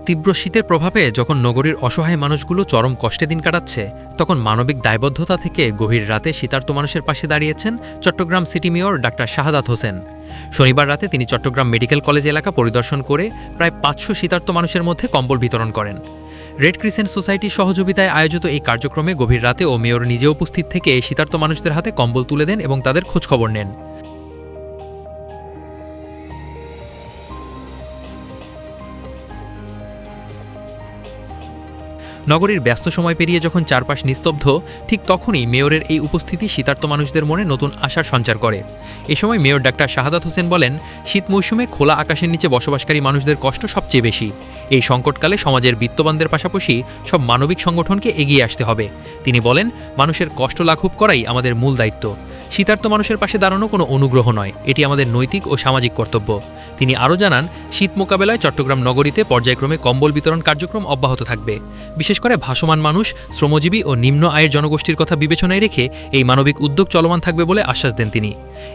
তীব্র শীতের প্রভাবে যখন নগরীর অসহায় মানুষগুলো চরম কষ্টে দিন কাটাচ্ছে, তখন মানবিক দায়বদ্ধতা থেকে গভীর রাতে শীতার্ত মানুষের পাশে দাঁড়িয়েছেন Chittagong city mayor doctor Shahadat Hossain. শনিবার রাতে তিনি চট্টগ্রাম মেডিকেল কলেজ এলাকা পরিদর্শন করে প্রায় ৫০০ শীতার্ত মানুষের মধ্যে কম্বল বিতরণ করেন। রেড ক্রিসেন্ট সোসাইটির সহযোগিতায় আয়োজিত এই কার্যক্রমে গভীর রাতে ও মেয়র নিজে উপস্থিত থেকে শীতার্ত মানুষদের হাতে কম্বল তুলে দেন এবং তাদের খোঁজখবর নেন। নগরীর ব্যস্ত সময় পেরিয়ে যখন চারপাশ নিস্তব্ধ, ঠিক তখনই মেয়রের এই উপস্থিতি শীতার্ত মানুষদের মনে নতুন আশার সঞ্চার করে। এ সময় মেয়র ডাক্তার শাহাদাত হোসেন বলেন, শীত মৌসুমে খোলা আকাশের নিচে বসবাসকারী মানুষদের কষ্ট সবচেয়ে বেশি। এই সংকটকালে সমাজের বিত্তবানদের পাশাপাশি সব মানবিক সংগঠনকে এগিয়ে আসতে হবে। তিনি বলেন, মানুষের কষ্ট লাঘব করাই আমাদের মূল দায়িত্ব। শীতার্ত মানুষের পাশে দাঁড়ানো কোনো অনুগ্রহ নয়, এটি আমাদের নৈতিক ও সামাজিক কর্তব্য। তিনি আরও জানান, শীত মোকাবেলায় চট্টগ্রাম নগরীতে পর্যায়ক্রমে কম্বল বিতরণ কার্যক্রম অব্যাহত থাকবে। বিশেষ করে ভাসমান মানুষ, শ্রমজীবী ও নিম্ন আয়ের জনগোষ্ঠীর কথা বিবেচনায় রেখে এই মানবিক উদ্যোগ চলমান থাকবে বলে আশ্বাস দেন তিনি।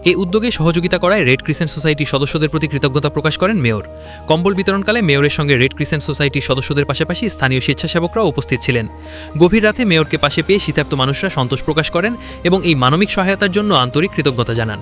এই উদ্যোগে সহযোগিতা করায় রেড ক্রিসেন্ট সোসাইটির সদস্যদের প্রতি কৃতজ্ঞতা প্রকাশ করেন মেয়র। কম্বল বিতরণকালে মেয়রের সঙ্গে রেড ক্রিসেন্ট সোসাইটির সদস্যদের পাশাপাশি স্থানীয় স্বেচ্ছাসেবকরাও উপস্থিত ছিলেন। গভীর রাতে মেয়রকে পাশে পেয়ে শীতার্ত মানুষরা সন্তোষ প্রকাশ করেন এবং এই মানবিক সহায়তার জন্য আন্তরিক কৃতজ্ঞতা জানান।